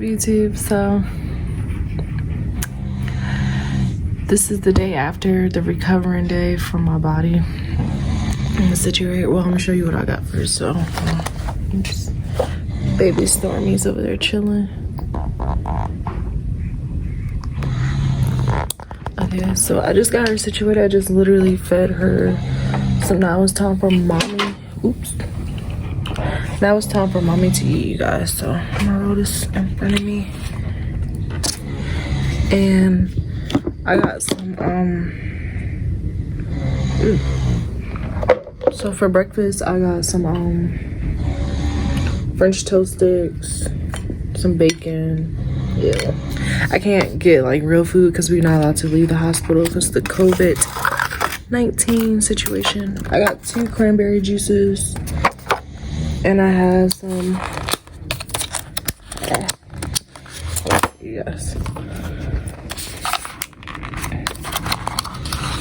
YouTube? So this is the day after the recovering day from my body. I'm gonna situate. Well, I'm gonna show you what I got first. So baby Stormy's over there chilling. Okay, so I just got her situated. I just literally fed her. So now it's time for mommy. Oops. Now it's time for mommy to eat, you guys. So I'm gonna roll this in front of me. And I got some, so for breakfast, I got some, French toast sticks, some bacon. Yeah. I can't get, like, real food because we're not allowed to leave the hospital because the COVID-19 situation. I got 2 cranberry juices. And I have some, yes.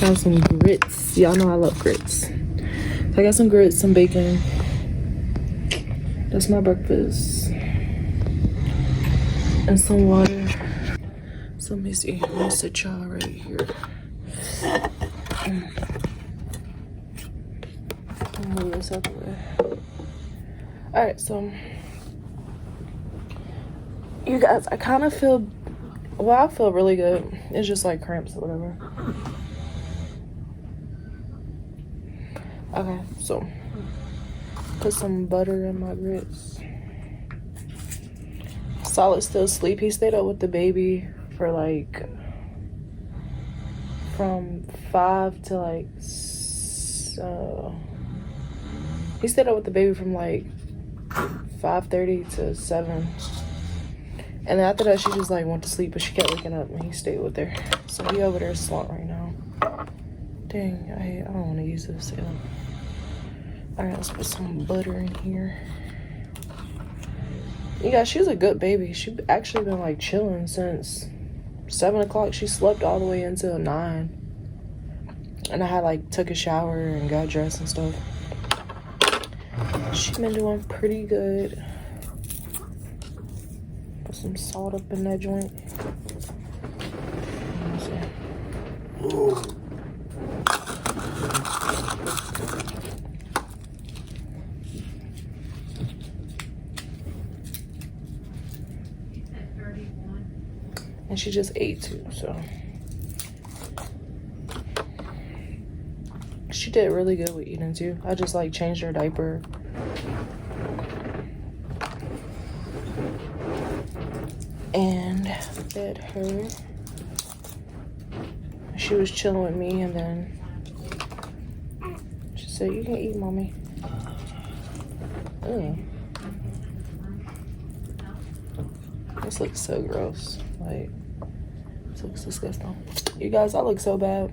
Got some grits. Y'all know I love grits. So I got some grits, some bacon. That's my breakfast. And some water. So let me see. I'm gonna sit y'all right here. I'm gonna move this out the way. Alright, so you guys, I kind of feel, well, I feel really good. It's just like cramps or whatever. Okay, so put some butter in my grits. Solid still asleep. He stayed up with the baby for like from 5 to like he stayed up with the baby from like 5:30 to 7. And then after that, she just like went to sleep, but she kept waking up and he stayed with her. So he over there slumped right now. Dang, I don't want to use this. Yeah. Alright, let's put some butter in here. Yeah, she's a good baby. She actually been like chilling since 7 o'clock. She slept all the way until 9. And I had like took a shower and got dressed and stuff. She's been doing pretty good. Put some salt up in that joint. And she just ate too, so she did really good with eating too. I just like changed her diaper. And fed her. She was chilling with me, and then she said, "You can eat, mommy." Ew. This looks so gross. Like, this looks disgusting. You guys, I look so bad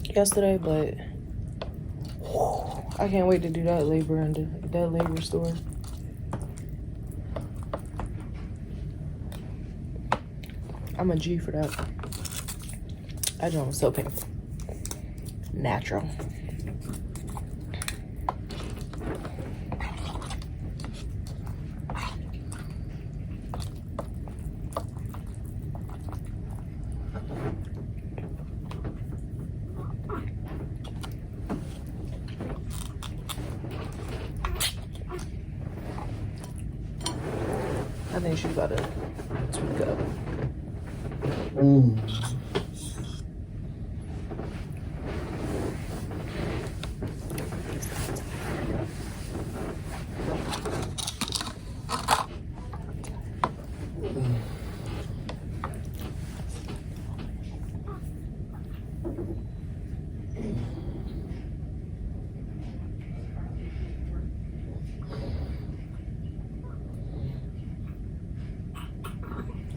yesterday, but I can't wait to do that labor and that labor store. I'm a G for that. That joint was so painful. Natural. I think she's about to tweak up.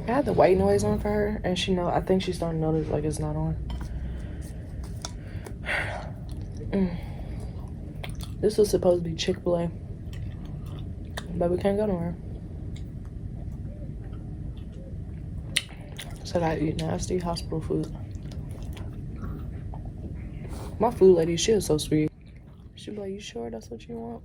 I had the white noise on for her, and I think she's starting to notice like it's not on. This was supposed to be Chick-fil-A, but we can't go nowhere. So I gotta eat nasty hospital food. My food lady, she is so sweet. She'd be like, "You sure that's what you want?"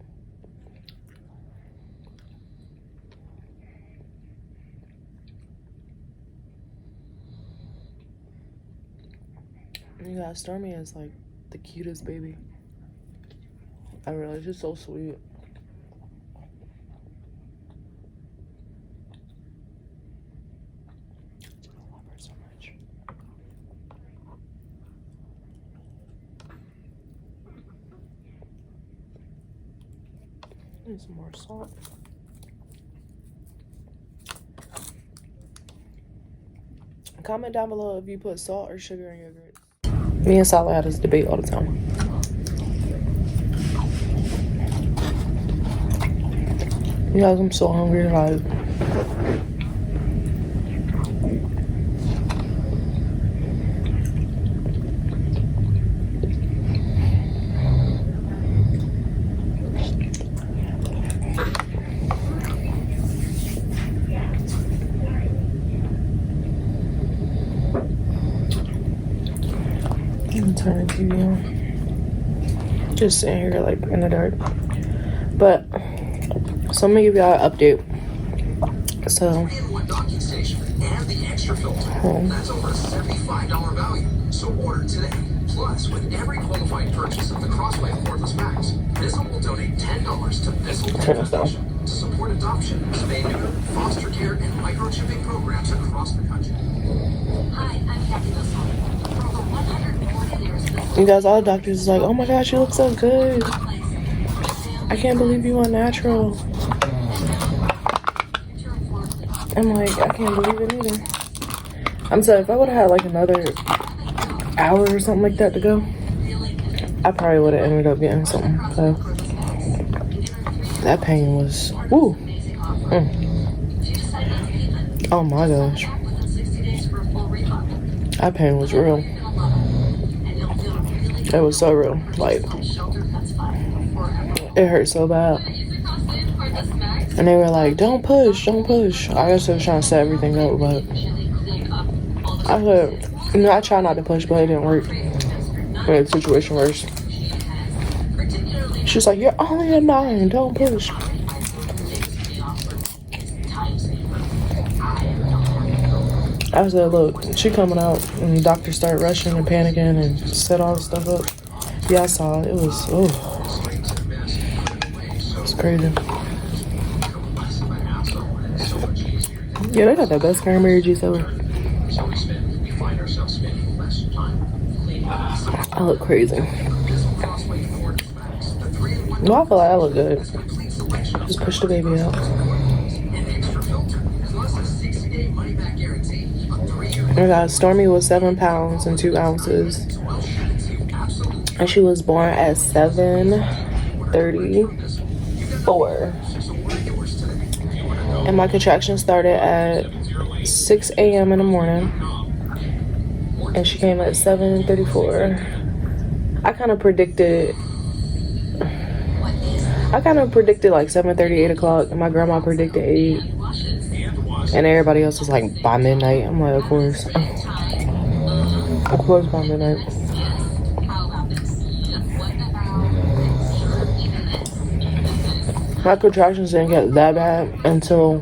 You guys, Stormy is like the cutest baby. I realize she's so sweet. I love her so much. Need some more salt. Comment down below if you put salt or sugar in your grits. Me and Sala had this debate all the time. You guys, I'm so hungry. Like, I'm turning the TV on. Just sitting here like in the dark. But so I'm gonna give y'all an update. So and the extra filter. That's over a $75 value. So order today. Plus, with every qualified purchase of the Crossway Cordless Max, Bissell will donate $10 to Bissell Foundation to support adoption, spay neuter, foster care, and microchipping programs across the country. Hi, I'm Kathy Bissell. For over 140 years, you guys, all the doctors is like, oh my gosh, you look so good. I can't believe you went natural. I'm like, I can't believe it either. I'm sorry, if I would have had like another hour or something like that to go, I probably would have ended up getting something. So that pain was, woo. Oh my gosh. That pain was real. It was so real. Like, it hurt so bad. And they were like, don't push, don't push. I guess they was trying to set everything up, but I said, you know, I try not to push, but it didn't work. Made the situation worse. She was like, you're only a 9, don't push. I said, look, she coming out, and the doctor started rushing and panicking and set all the stuff up. Yeah, I saw it. It was, oh, it's crazy. Yeah, they got the best cranberry juice ever. I look crazy. No, I feel like I look good. Just push the baby out. Oh God, Stormy was 7 pounds and 2 ounces. And she was born at 7:34. And my contractions started at 6 a.m. in the morning. And she came at 7:34. I kind of predicted like 7:30, 8 o'clock. And my grandma predicted 8. And everybody else was like, by midnight. I'm like, of course. Of course by midnight. My contractions didn't get that bad until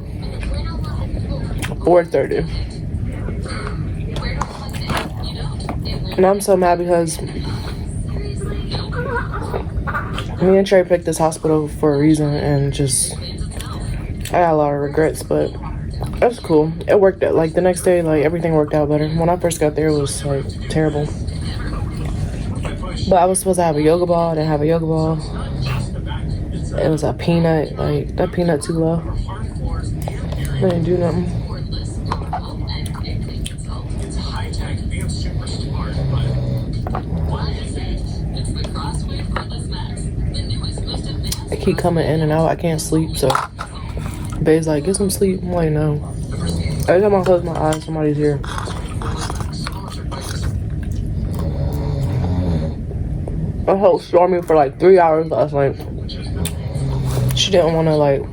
4:30. And I'm so mad because me and Trey picked this hospital for a reason, and just I got a lot of regrets, but it was cool. It worked out. Like the next day, like everything worked out better. When I first got there, it was like terrible. But I was supposed to have a yoga ball. I didn't have a yoga ball. It was a peanut. Like that peanut too low. I didn't do nothing. I keep coming in and out. I can't sleep, so babe's like, get some sleep. I'm like, no. Every time I close my eyes, somebody's here. I held Stormy for like 3 hours last night. She didn't want to like.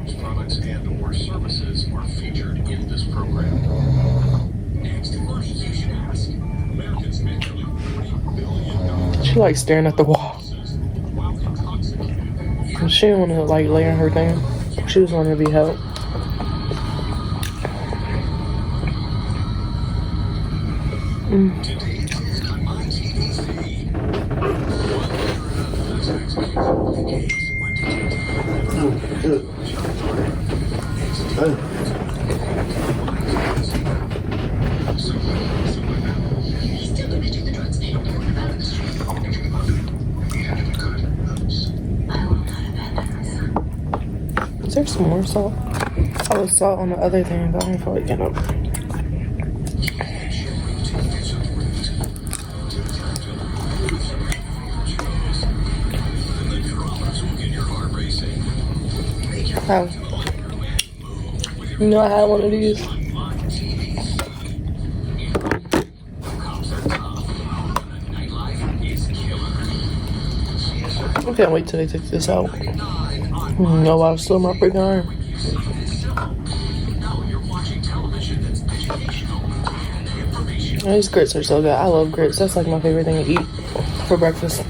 She like staring at the wall. She didn't want to like lay on her thing. She just wanted to be helped. some more salt. I was salt on the other thing, but I don't feel like getting up. How? You know I had one of these. I can't wait till they take this out. No, I was still in my freaking arm. These grits are so good. I love grits. That's like my favorite thing to eat for breakfast.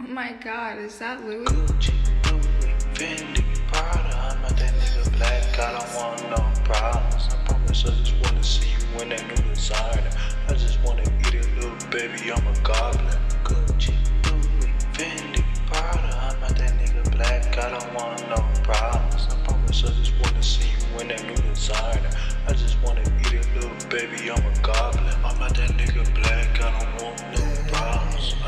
Oh my God, is that Louis? Gucci, Louis, Fendi, Prada. I'm not that nigga black, I don't want no problems. I promise I just wanna see you in that new designer. I just wanna eat a little baby, I'm a goblin.